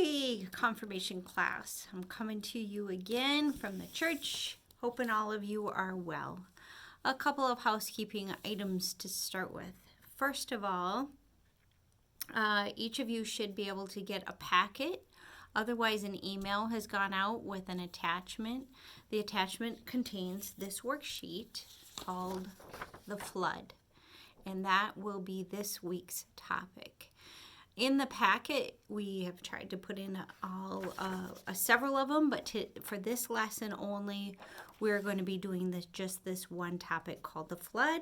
Hi, confirmation class. I'm coming to you again from the church, hoping all of you are well. A couple of housekeeping items to start with. First of all, each of you should be able to get a packet. Otherwise, an email has gone out with an attachment. The attachment contains this worksheet called The Flood, and that will be this week's topic. In the packet, we have tried to put in several of them, but for this lesson only, we're going to be doing just this one topic called the flood.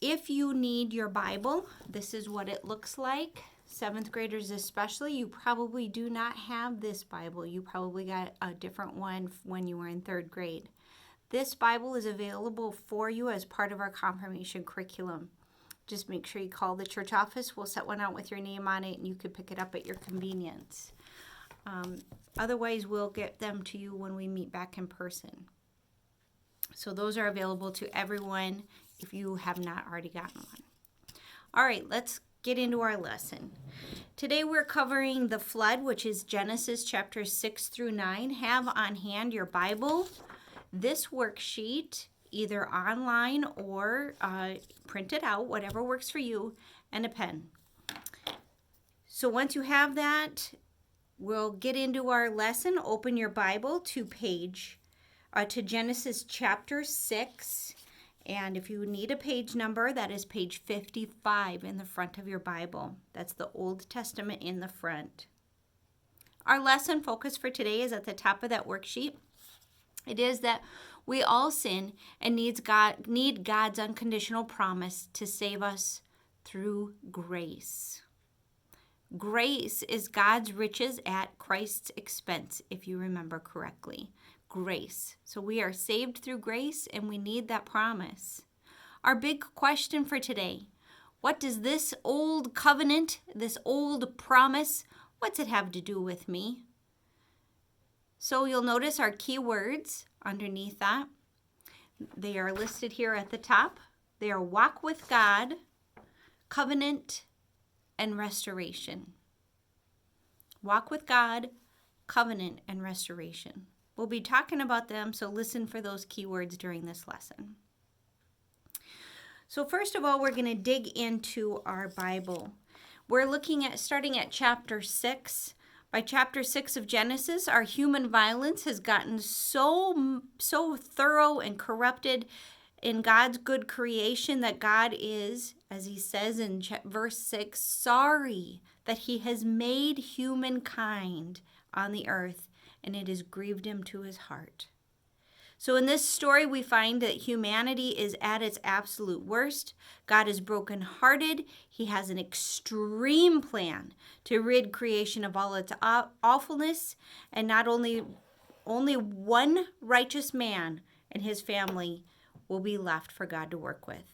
If you need your Bible, this is what it looks like. 7th graders especially, you probably do not have this Bible. You probably got a different one when you were in 3rd grade. This Bible is available for you as part of our confirmation curriculum. Just make sure you call the church office. We'll set one out with your name on it, and you can pick it up at your convenience. Otherwise, we'll get them to you when we meet back in person. So those are available to everyone if you have not already gotten one. All right, let's get into our lesson. Today we're covering the flood, which is Genesis chapter 6 through 9. Have on hand your Bible, this worksheet, either online or print it out, whatever works for you, and a pen. So once you have that, we'll get into our lesson. Open your Bible to Genesis chapter 6. And if you need a page number, that is page 55 in the front of your Bible. That's the Old Testament in the front. Our lesson focus for today is at the top of that worksheet. It is that we all sin and need God's unconditional promise to save us through grace. Grace is God's riches at Christ's expense, if you remember correctly. Grace. So we are saved through grace and we need that promise. Our big question for today, what does this old covenant, this old promise, what's it have to do with me? So you'll notice our key words underneath that. They are listed here at the top. They are walk with God, covenant, and restoration. Walk with God, covenant, and restoration. We'll be talking about them, so listen for those keywords during this lesson. So first of all, we're going to dig into our Bible. We're looking at starting at chapter 6. By chapter 6 of Genesis, our human violence has gotten so thorough and corrupted in God's good creation that God is, as he says in verse 6, sorry that he has made humankind on the earth, and it has grieved him to his heart. So in this story, we find that humanity is at its absolute worst. God is brokenhearted. He has an extreme plan to rid creation of all its awfulness, and not only one righteous man and his family will be left for God to work with.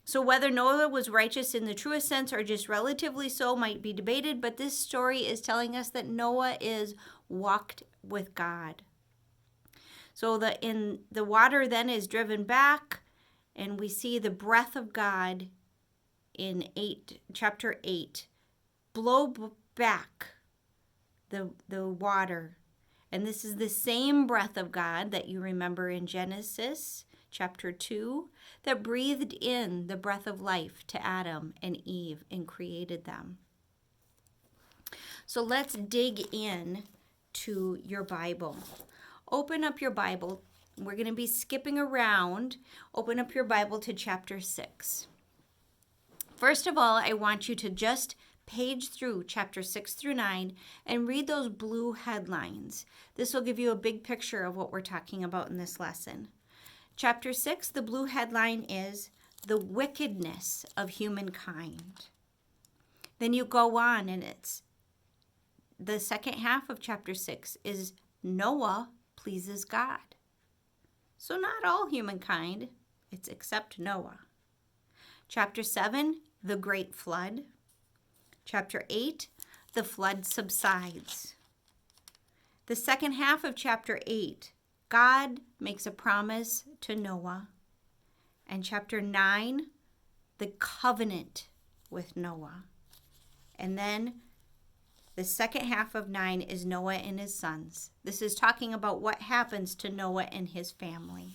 So whether Noah was righteous in the truest sense or just relatively so might be debated, but this story is telling us that Noah is walked with God. So the water then is driven back, and we see the breath of God in chapter 8 blow back the water. And this is the same breath of God that you remember in Genesis chapter 2 that breathed in the breath of life to Adam and Eve and created them. So let's dig in to your Bible. Open up your Bible. We're going to be skipping around. Open up your Bible to chapter 6. First of all, I want you to just page through chapter 6 through 9 and read those blue headlines. This will give you a big picture of what we're talking about in this lesson. Chapter 6, the blue headline is The Wickedness of Humankind. Then you go on, and it's the second half of chapter 6 is Noah pleases God. So not all humankind, it's except Noah. Chapter 7, the great flood. Chapter 8, the flood subsides. The second half of chapter 8, God makes a promise to Noah. And chapter 9, the covenant with Noah. And then The second half of 9 is Noah and his sons. This is talking about what happens to Noah and his family.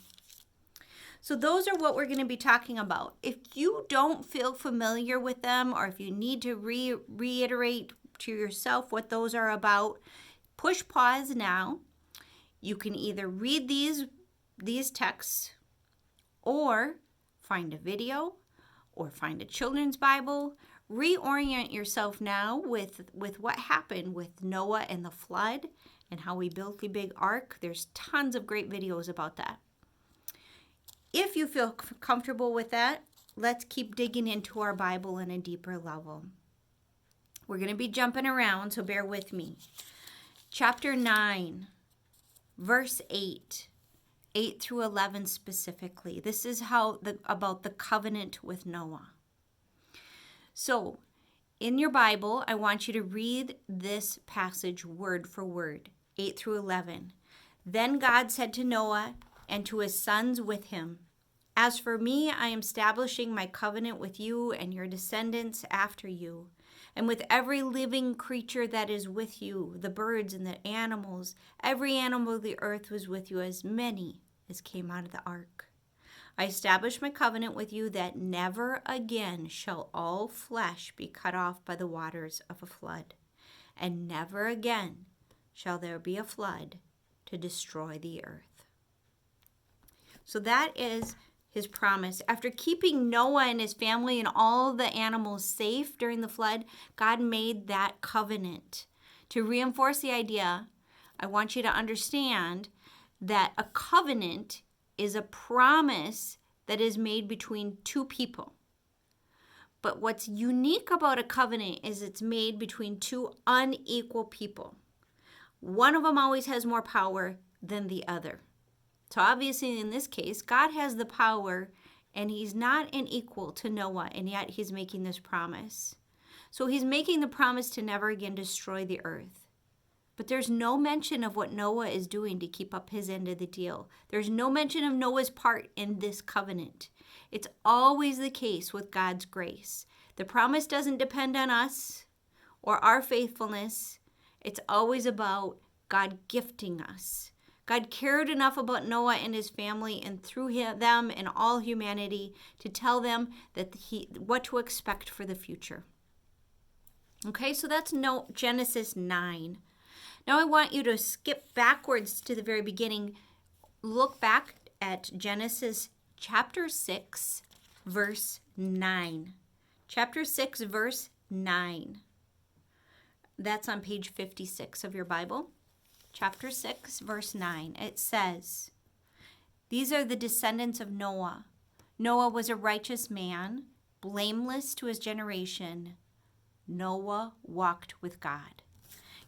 So those are what we're going to be talking about. If you don't feel familiar with them, or if you need to reiterate to yourself what those are about, push pause now. You can either read these texts, or find a video, or find a children's Bible. Reorient yourself now with what happened with Noah and the flood and how we built the big ark. There's tons of great videos about that. If you feel comfortable with that, let's keep digging into our Bible in a deeper level. We're going to be jumping around, so bear with me. Chapter 9, verse 8 through 11 specifically. This is about the covenant with Noah. So, in your Bible, I want you to read this passage word for word, 8 through 11. Then God said to Noah and to his sons with him, "As for me, I am establishing my covenant with you and your descendants after you, and with every living creature that is with you, the birds and the animals. Every animal of the earth was with you, as many as came out of the ark. I establish my covenant with you that never again shall all flesh be cut off by the waters of a flood, and never again shall there be a flood to destroy the earth." So that is his promise. After keeping Noah and his family and all the animals safe during the flood, God made that covenant. To reinforce the idea, I want you to understand that a covenant is a promise that is made between two people. But what's unique about a covenant is it's made between two unequal people. One of them always has more power than the other. So obviously in this case, God has the power and he's not an equal to Noah, and yet he's making this promise. So he's making the promise to never again destroy the earth. But there's no mention of what Noah is doing to keep up his end of the deal. There's no mention of Noah's part in this covenant. It's always the case with God's grace. The promise doesn't depend on us or our faithfulness. It's always about God gifting us. God cared enough about Noah and his family and through them and all humanity to tell them that what to expect for the future. Okay, so that's Genesis 9. Now I want you to skip backwards to the very beginning. Look back at Genesis chapter 6, verse 9. Chapter 6, verse 9. That's on page 56 of your Bible. Chapter 6, verse 9. It says, "These are the descendants of Noah. Noah was a righteous man, blameless to his generation. Noah walked with God."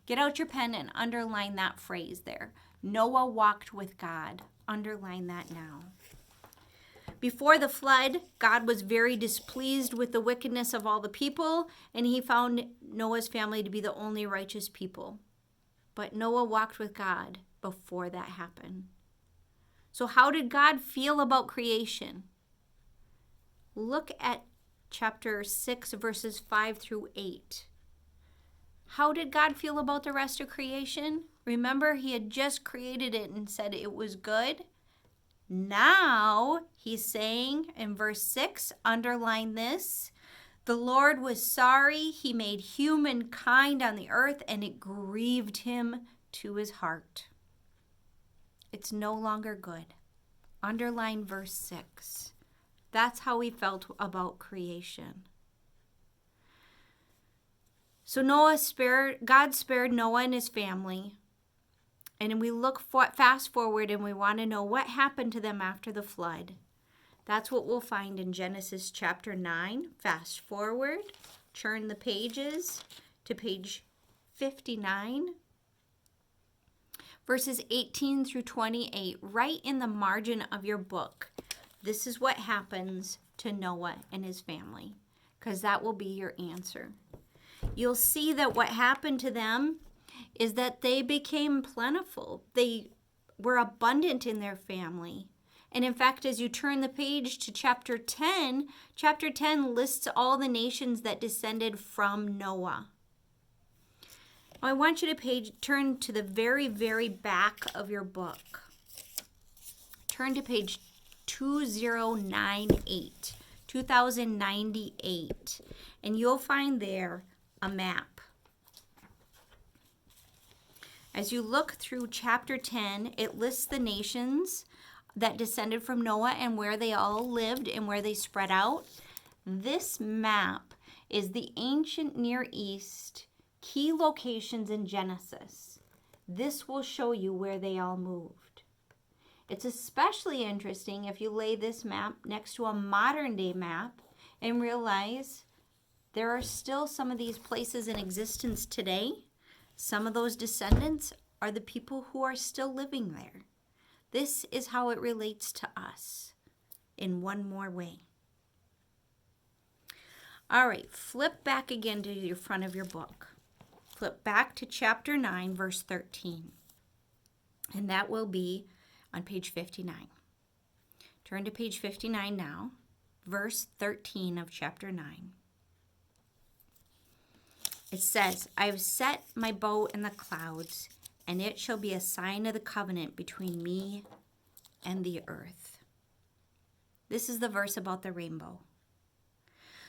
Get out your pen and underline that phrase there. Noah walked with God. Underline that now. Before the flood, God was very displeased with the wickedness of all the people, and he found Noah's family to be the only righteous people. But Noah walked with God before that happened. So how did God feel about creation? Look at chapter 6, verses 5 through 8. How did God feel about the rest of creation? Remember, he had just created it and said it was good. Now, he's saying in verse 6, underline this, "The Lord was sorry he made humankind on the earth, and it grieved him to his heart." It's no longer good. Underline verse 6. That's how he felt about creation. So God spared Noah and his family. And we look fast forward and we want to know what happened to them after the flood. That's what we'll find in Genesis chapter 9. Fast forward, turn the pages to page 59. Verses 18 through 28, right in the margin of your book. This is what happens to Noah and his family, because that will be your answer. You'll see that what happened to them is that they became plentiful. They were abundant in their family. And in fact, as you turn the page to chapter 10 lists all the nations that descended from Noah. I want you to turn to the very, very back of your book. Turn to page 2098, 2098, and you'll find there a map. As you look through chapter 10, it lists the nations that descended from Noah and where they all lived and where they spread out. This map is the ancient Near East key locations in Genesis. This will show you where they all moved. It's especially interesting if you lay this map next to a modern day map and realize there are still some of these places in existence today. Some of those descendants are the people who are still living there. This is how it relates to us in one more way. All right, flip back again to the front of your book. Flip back to chapter 9, verse 13. And that will be on page 59. Turn to page 59 now, verse 13 of chapter 9. It says, I have set my bow in the clouds, and it shall be a sign of the covenant between me and the earth. This is the verse about the rainbow.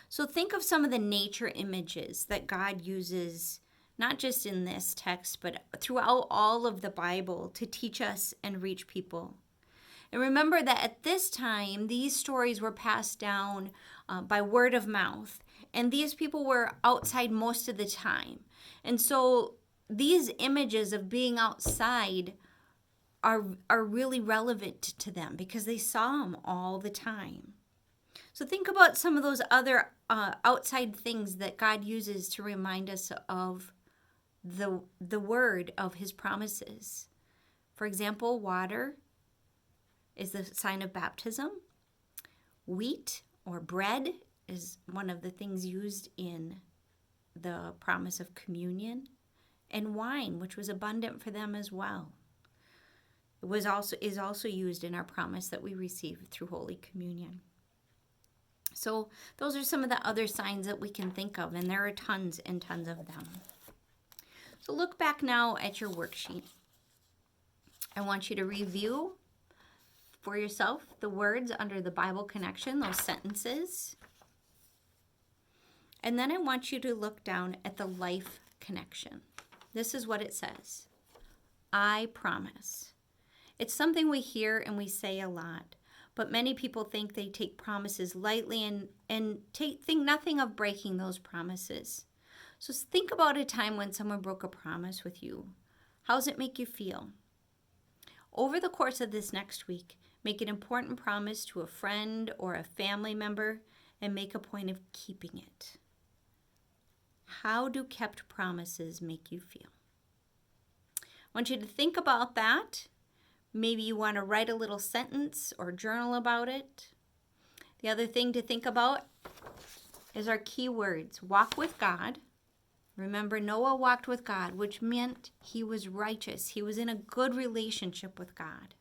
So think of some of the nature images that God uses, not just in this text, but throughout all of the Bible to teach us and reach people. And remember that at this time, these stories were passed down by word of mouth. And these people were outside most of the time. And so these images of being outside are really relevant to them because they saw them all the time. So think about some of those other outside things that God uses to remind us of the word of his promises. For example, water is the sign of baptism. Wheat or bread is one of the things used in the promise of communion. And wine, which was abundant for them as well, is also used in our promise that we receive through Holy Communion. So those are some of the other signs that we can think of, and there are tons and tons of them. So look back now at your worksheet. I want you to review for yourself the words under the Bible connection, those sentences. And then I want you to look down at the life connection. This is what it says. I promise. It's something we hear and we say a lot, but many people think they take promises lightly and think nothing of breaking those promises. So think about a time when someone broke a promise with you. How does it make you feel? Over the course of this next week, make an important promise to a friend or a family member and make a point of keeping it. How do kept promises make you feel? I want you to think about that. Maybe you want to write a little sentence or journal about it. The other thing to think about is our key words. Walk with God. Remember, Noah walked with God, which meant he was righteous. He was in a good relationship with God.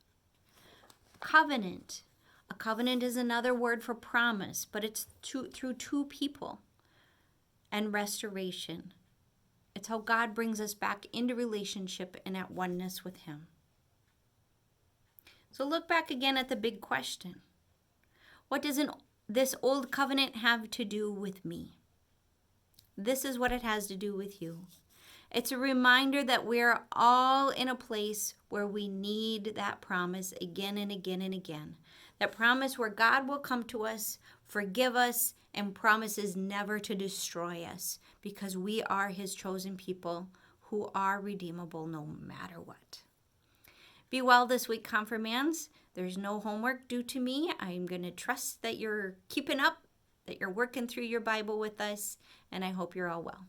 Covenant. A covenant is another word for promise, but it's through two people. And restoration. It's how God brings us back into relationship and at oneness with him. So look back again at the big question. What does this old covenant have to do with me? This is what it has to do with you. It's a reminder that we're all in a place where we need that promise again and again and again. That promise where God will come to us, forgive us, and promises never to destroy us because we are his chosen people who are redeemable no matter what. Be well this week, confirmands. There's no homework due to me. I'm going to trust that you're keeping up, that you're working through your Bible with us, and I hope you're all well.